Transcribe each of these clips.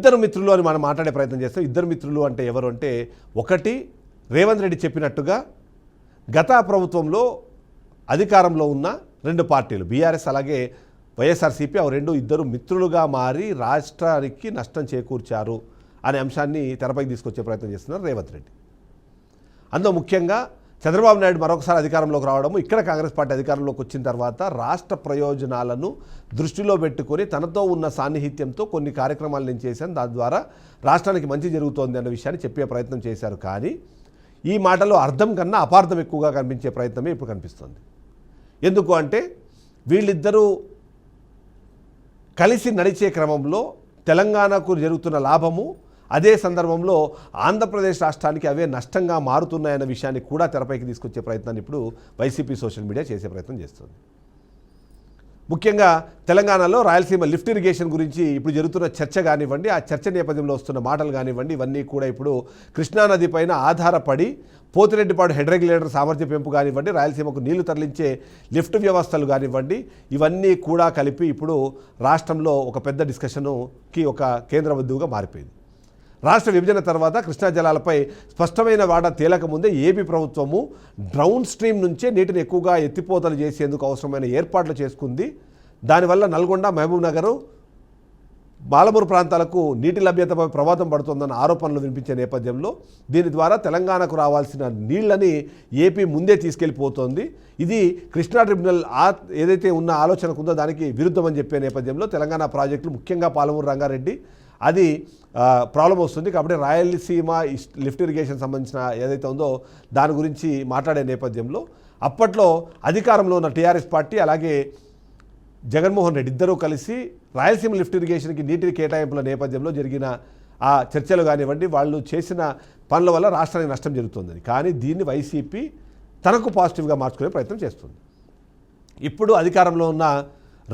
ఇద్దరు మిత్రులు అని మనం మాట్లాడే ప్రయత్నం చేస్తాం. ఇద్దరు మిత్రులు అంటే ఎవరు అంటే, ఒకటి రేవంత్ రెడ్డి చెప్పినట్టుగా గత ప్రభుత్వంలో అధికారంలో ఉన్న రెండు పార్టీలు బీఆర్ఎస్ అలాగే వైఎస్ఆర్సీపీ ఇద్దరు మిత్రులుగా మారి రాష్ట్రానికి నష్టం చేకూర్చారు అనే అంశాన్ని తెరపైకి తీసుకొచ్చే ప్రయత్నం చేస్తున్నారు రేవంత్ రెడ్డి. అందులో ముఖ్యంగా చంద్రబాబు నాయుడు మరొకసారి అధికారంలోకి రావడము, ఇక్కడ కాంగ్రెస్ పార్టీ అధికారంలోకి వచ్చిన తర్వాత రాష్ట్ర ప్రయోజనాలను దృష్టిలో పెట్టుకొని తనతో ఉన్న సాన్నిహిత్యంతో కొన్ని కార్యక్రమాలు నేను చేశాను, దాని ద్వారా రాష్ట్రానికి మంచి జరుగుతోంది అన్న విషయాన్ని చెప్పే ప్రయత్నం చేశారు. కానీ ఈ మాటలో అర్థం కన్నా అపార్థం ఎక్కువగా కనిపించే ప్రయత్నమే ఇప్పుడు కనిపిస్తుంది. ఎందుకు అంటే, వీళ్ళిద్దరూ కలిసి నడిచే క్రమంలో తెలంగాణకు జరుగుతున్న లాభము, అదే సందర్భంలో ఆంధ్రప్రదేశ్ రాష్ట్రానికి అవే నష్టంగా మారుతున్నాయన్న విషయాన్ని కూడా తెరపైకి తీసుకొచ్చే ప్రయత్నాన్ని ఇప్పుడు వైసీపీ సోషల్ మీడియా చేసే ప్రయత్నం చేస్తుంది. ముఖ్యంగా తెలంగాణలో రాయలసీమ లిఫ్ట్ ఇరిగేషన్ గురించి ఇప్పుడు జరుగుతున్న చర్చ కానివ్వండి, ఆ చర్చ నేపథ్యంలో వస్తున్న మాటలు కానివ్వండి, ఇవన్నీ కూడా ఇప్పుడు కృష్ణానది పైన ఆధారపడి పోతిరెడ్డిపాడు హెడ్ రెగ్యులేటర్ సామర్థ్య పెంపు కానివ్వండి, రాయలసీమకు నీళ్లు తరలించే లిఫ్ట్ వ్యవస్థలు కానివ్వండి, ఇవన్నీ కూడా కలిపి ఇప్పుడు రాష్ట్రంలో ఒక పెద్ద డిస్కషన్కి ఒక కేంద్ర బిందువుగా మారిపోయింది. రాష్ట్ర విభజన తర్వాత కృష్ణా జలాలపై స్పష్టమైన వాటా తేలకముందే ఏపీ ప్రభుత్వము డౌన్ స్ట్రీమ్ నుంచే నీటిని ఎక్కువగా ఎత్తిపోతలు చేసేందుకు అవసరమైన ఏర్పాట్లు చేసుకుంది. దానివల్ల నల్గొండ, మహబూబ్ నగర్, మాలమూరు ప్రాంతాలకు నీటి లభ్యతపై ప్రభావం పడుతుందన్న ఆరోపణలు వినిపించే నేపథ్యంలో దీని ద్వారా తెలంగాణకు రావాల్సిన నీళ్లని ఏపీ ముందే తీసుకెళ్లిపోతోంది. ఇది కృష్ణా ట్రిబ్యునల్ ఏదైతే ఉన్న ఆలోచనకు ఉందో దానికి విరుద్ధమని చెప్పే నేపథ్యంలో తెలంగాణ ప్రాజెక్టులు, ముఖ్యంగా పాలమూరు రంగారెడ్డి, అది ప్రాబ్లం వస్తుంది. కాబట్టి రాయలసీమ లిఫ్ట్ ఇరిగేషన్ సంబంధించిన ఏదైతే ఉందో దాని గురించి మాట్లాడే నేపథ్యంలో అప్పట్లో అధికారంలో ఉన్న టీఆర్ఎస్ పార్టీ అలాగే జగన్మోహన్ రెడ్డి ఇద్దరూ కలిసి రాయలసీమ లిఫ్ట్ ఇరిగేషన్కి నీటి కేటాయింపుల నేపథ్యంలో జరిగిన ఆ చర్చలు కానివ్వండి, వాళ్ళు చేసిన పనుల వల్ల రాష్ట్రానికి నష్టం జరుగుతుంది. కానీ దీన్ని వైసీపీ తనకు పాజిటివ్గా మార్చుకునే ప్రయత్నం చేస్తుంది. ఇప్పుడు అధికారంలో ఉన్న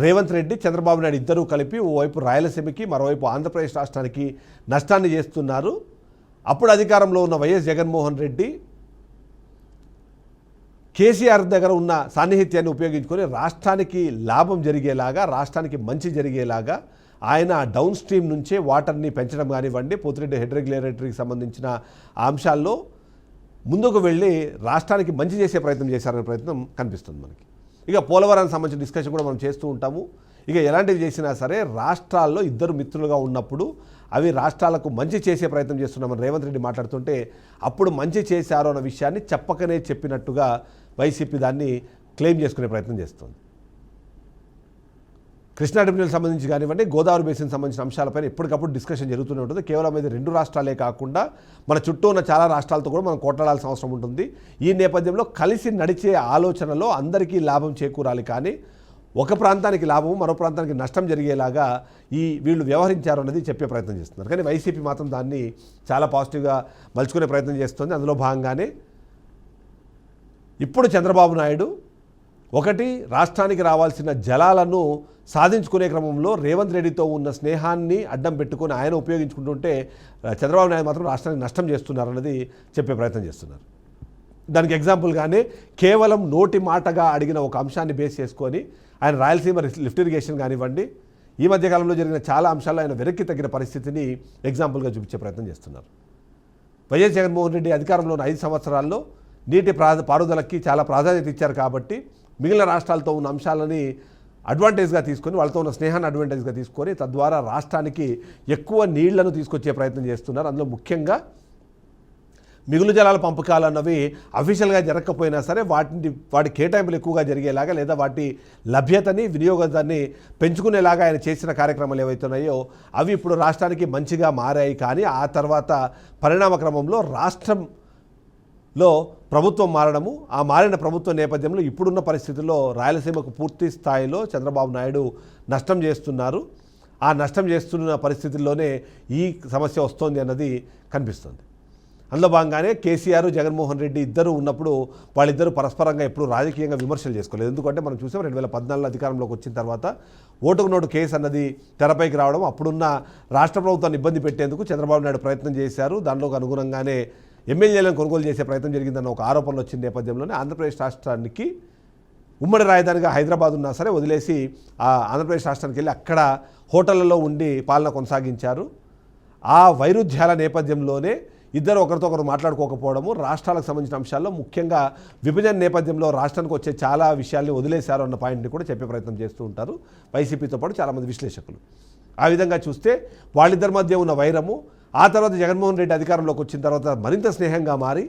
రేవంత్ రెడ్డి, చంద్రబాబు నాయుడు ఇద్దరూ కలిపి ఓవైపు రాయలసీమకి, మరోవైపు ఆంధ్రప్రదేశ్ రాష్ట్రానికి నష్టాన్ని చేస్తున్నారు. అప్పుడు అధికారంలో ఉన్న వైఎస్ జగన్మోహన్ రెడ్డి కేసీఆర్ దగ్గర ఉన్న సాన్నిహిత్యాన్ని ఉపయోగించుకొని రాష్ట్రానికి లాభం జరిగేలాగా, రాష్ట్రానికి మంచి జరిగేలాగా ఆయన డౌన్ స్ట్రీమ్ నుంచే వాటర్ని పెంచడం కానివ్వండి, పోతిరెడ్డి హెడ్ రెగ్యులేటరీకి సంబంధించిన అంశాల్లో ముందుకు వెళ్ళి రాష్ట్రానికి మంచి చేసే ప్రయత్నం చేశారనే ప్రయత్నం కనిపిస్తుంది మనకి. ఇక పోలవరానికి సంబంధించిన డిస్కషన్ కూడా మనం చేస్తూ ఉంటాము. ఇక ఎలాంటివి చేసినా సరే రాష్ట్రాల్లో ఇద్దరు మిత్రులుగా ఉన్నప్పుడు అవి రాష్ట్రాలకు మంచి చేసే ప్రయత్నం చేస్తున్నామని రేవంత్ రెడ్డి మాట్లాడుతుంటే, అప్పుడు మంచి చేశారు అన్న విషయాన్ని చెప్పకనే చెప్పినట్టుగా వైసీపీ దాన్ని క్లెయిమ్ చేసుకునే ప్రయత్నం చేస్తుంది. కృష్ణా ట్రిబ్యునల్ సంబంధించి కానివ్వండి, గోదావరి బేసిన్ సంబంధించిన అంశాలపైన ఎప్పటికప్పుడు డిస్కషన్ జరుగుతూనే ఉంటుంది. కేవలం ఇది రెండు రాష్ట్రాలే కాకుండా మన చుట్టూ ఉన్న చాలా రాష్ట్రాలతో కూడా మనం కొట్లాడాల్సిన అవసరం ఉంటుంది. ఈ నేపథ్యంలో కలిసి నడిచే ఆలోచనలో అందరికీ లాభం చేకూరాలి, కానీ ఒక ప్రాంతానికి లాభము, మరో ప్రాంతానికి నష్టం జరిగేలాగా వీళ్ళు వ్యవహరించారు అన్నది చెప్పే ప్రయత్నం చేస్తున్నారు. కానీ వైసీపీ మాత్రం దాన్ని చాలా పాజిటివ్గా మలుచుకునే ప్రయత్నం చేస్తుంది. అందులో భాగంగానే ఇప్పుడు చంద్రబాబు నాయుడు ఒకటి రాష్ట్రానికి రావాల్సిన జలాలను సాధించుకునే క్రమంలో రేవంత్ రెడ్డితో ఉన్న స్నేహాన్ని అడ్డం పెట్టుకొని ఆయన ఉపయోగించుకుంటుంటే, చంద్రబాబు నాయుడు మాత్రం రాష్ట్రానికి నష్టం చేస్తున్నారన్నది చెప్పే ప్రయత్నం చేస్తున్నారు. దానికి ఎగ్జాంపుల్గానే కేవలం నోటి మాటగా అడిగిన ఒక అంశాన్ని బేస్ చేసుకొని ఆయన రాయలసీమ లిఫ్ట్ ఇరిగేషన్ కానివ్వండి, ఈ మధ్యకాలంలో జరిగిన చాలా అంశాల్లో ఆయన వెనక్కి తగ్గిన పరిస్థితిని ఎగ్జాంపుల్గా చూపించే ప్రయత్నం చేస్తున్నారు. వైఎస్ జగన్మోహన్ రెడ్డి అధికారంలో ఉన్న 5 సంవత్సరాల్లో నీటి పారుదలకి చాలా ప్రాధాన్యత ఇచ్చారు. కాబట్టి మిగిలిన రాష్ట్రాలతో ఉన్న అంశాలని అడ్వాంటేజ్గా తీసుకొని, వాళ్ళతో ఉన్న స్నేహాన్ని అడ్వాంటేజ్గా తీసుకొని తద్వారా రాష్ట్రానికి ఎక్కువ నీళ్లను తీసుకొచ్చే ప్రయత్నం చేస్తున్నారు. అందులో ముఖ్యంగా మిగులు జలాల పంపకాలు అన్నవి అఫీషియల్గా జరగకపోయినా సరే వాటి కేటాయింపులు ఎక్కువగా జరిగేలాగా, లేదా వాటి లభ్యతని, వినియోగాన్ని పెంచుకునేలాగా ఆయన చేసిన కార్యక్రమాలు ఏవైతున్నాయో అవి ఇప్పుడు రాష్ట్రానికి మంచిగా మారాయి. కానీ ఆ తర్వాత పరిణామ క్రమంలో రాష్ట్రంలో ప్రభుత్వం మారడము, ఆ మారిన ప్రభుత్వ నేపథ్యంలో ఇప్పుడున్న పరిస్థితుల్లో రాయలసీమకు పూర్తి స్థాయిలో చంద్రబాబు నాయుడు నష్టం చేస్తున్నారు. ఆ నష్టం చేస్తున్న పరిస్థితుల్లోనే ఈ సమస్య వస్తోంది అన్నది కనిపిస్తుంది. అందులో భాగంగానే కేసీఆర్, జగన్మోహన్ రెడ్డి ఇద్దరు ఉన్నప్పుడు వాళ్ళిద్దరూ పరస్పరంగా ఎప్పుడు రాజకీయంగా విమర్శలు చేసుకోలేదు. ఎందుకంటే మనం చూసాం 2014 అధికారంలోకి వచ్చిన తర్వాత ఓటుకు నోటు కేసు అన్నది తెరపైకి రావడం, అప్పుడున్న రాష్ట్ర ప్రభుత్వాన్ని ఇబ్బంది పెట్టేందుకు చంద్రబాబు నాయుడు ప్రయత్నం చేశారు. దానిలోకి అనుగుణంగానే ఎమ్మెల్యేలను కొనుగోలు చేసే ప్రయత్నం జరిగిందన్న ఒక ఆరోపణలు వచ్చిన నేపథ్యంలోనే ఆంధ్రప్రదేశ్ రాష్ట్రానికి ఉమ్మడి రాజధానిగా హైదరాబాద్ ఉన్నా సరే వదిలేసి ఆ ఆంధ్రప్రదేశ్ రాష్ట్రానికి వెళ్ళి అక్కడ హోటళ్లలో ఉండి పాలన కొనసాగించారు. ఆ వైరుధ్యాల నేపథ్యంలోనే ఇద్దరు ఒకరితో ఒకరు మాట్లాడుకోకపోవడము, రాష్ట్రాలకు సంబంధించిన అంశాల్లో ముఖ్యంగా విభజన నేపథ్యంలో రాష్ట్రానికి వచ్చే చాలా విషయాల్ని వదిలేశారు అన్న పాయింట్ని కూడా చెప్పే ప్రయత్నం చేస్తూ ఉంటారు వైసీపీతో పాటు చాలామంది విశ్లేషకులు. ఆ విధంగా చూస్తే వాళ్ళిద్దరి మధ్య ఉన్న వైరము ఆ తర్వాత జగన్మోహన్ రెడ్డి అధికారంలోకి వచ్చిన తర్వాత మరింత స్నేహంగా మారి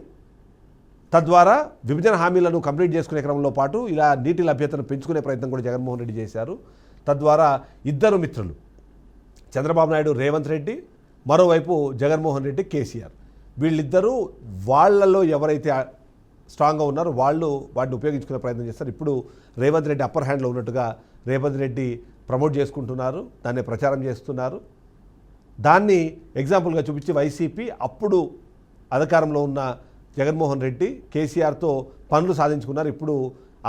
తద్వారా విభజన హామీలను కంప్లీట్ చేసుకునే క్రమంలో పాటు ఇలా నీటి లభ్యతను పెంచుకునే ప్రయత్నం కూడా జగన్మోహన్ రెడ్డి చేశారు. తద్వారా ఇద్దరు మిత్రులు చంద్రబాబు నాయుడు రేవంత్ రెడ్డి, మరోవైపు జగన్మోహన్ రెడ్డి కేసీఆర్, వీళ్ళిద్దరూ వాళ్ళలో ఎవరైతే స్ట్రాంగ్గా ఉన్నారో వాళ్ళు వాటిని ఉపయోగించుకునే ప్రయత్నం చేస్తారు. ఇప్పుడు రేవంత్ రెడ్డి అప్పర్ హ్యాండ్లో ఉన్నట్టుగా రేవంత్ రెడ్డి ప్రమోట్ చేసుకుంటున్నారు, దాన్ని ప్రచారం చేస్తున్నారు. దాన్ని ఎగ్జాంపుల్గా చూపించి వైసీపీ అప్పుడు అధికారంలో ఉన్న జగన్మోహన్ రెడ్డి కేసీఆర్తో పనులు సాధించుకున్నారు. ఇప్పుడు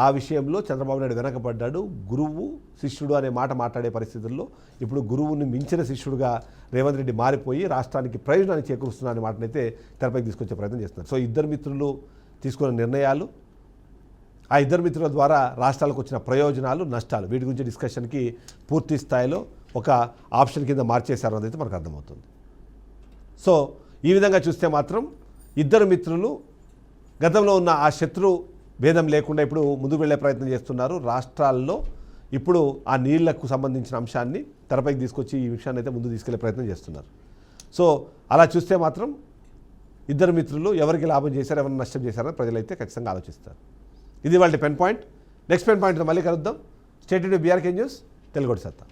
ఆ విషయంలో చంద్రబాబు నాయుడు వెనకబడ్డాడు. గురువు శిష్యుడు అనే మాట మాట్లాడే పరిస్థితుల్లో ఇప్పుడు గురువుని మించిన శిష్యుడుగా రేవంత్ రెడ్డి మారిపోయి రాష్ట్రానికి ప్రయోజనాన్ని చేకూరుస్తున్న అనే మాటనైతే తెరపైకి తీసుకొచ్చే ప్రయత్నం చేస్తున్నారు. సో ఇద్దరు మిత్రులు తీసుకున్న నిర్ణయాలు, ఆ ఇద్దరు మిత్రుల ద్వారా రాష్ట్రాలకు వచ్చిన ప్రయోజనాలు, నష్టాలు, వీటి గురించి డిస్కషన్కి పూర్తి స్థాయిలో ఒక ఆప్షన్ కింద మార్చేశారు అన్నదైతే మనకు అర్థమవుతుంది. సో ఈ విధంగా చూస్తే మాత్రం ఇద్దరు మిత్రులు గతంలో ఉన్న ఆ శత్రు భేదం లేకుండా ఇప్పుడు ముందుకు వెళ్ళే ప్రయత్నం చేస్తున్నారు. రాష్ట్రాల్లో ఇప్పుడు ఆ నీళ్లకు సంబంధించిన అంశాన్ని తెరపైకి తీసుకొచ్చి ఈ విషయాన్ని అయితే ముందు తీసుకెళ్లే ప్రయత్నం చేస్తున్నారు. సో అలా చూస్తే మాత్రం ఇద్దరు మిత్రులు ఎవరికి లాభం చేశారు, ఎవరిని నష్టం చేశారని ప్రజలైతే ఖచ్చితంగా ఆలోచిస్తారు. ఇది వాళ్ళ pen point. Next pen point మళ్ళీ కలుద్దాం. State to BRK news, Telugu సత్తా.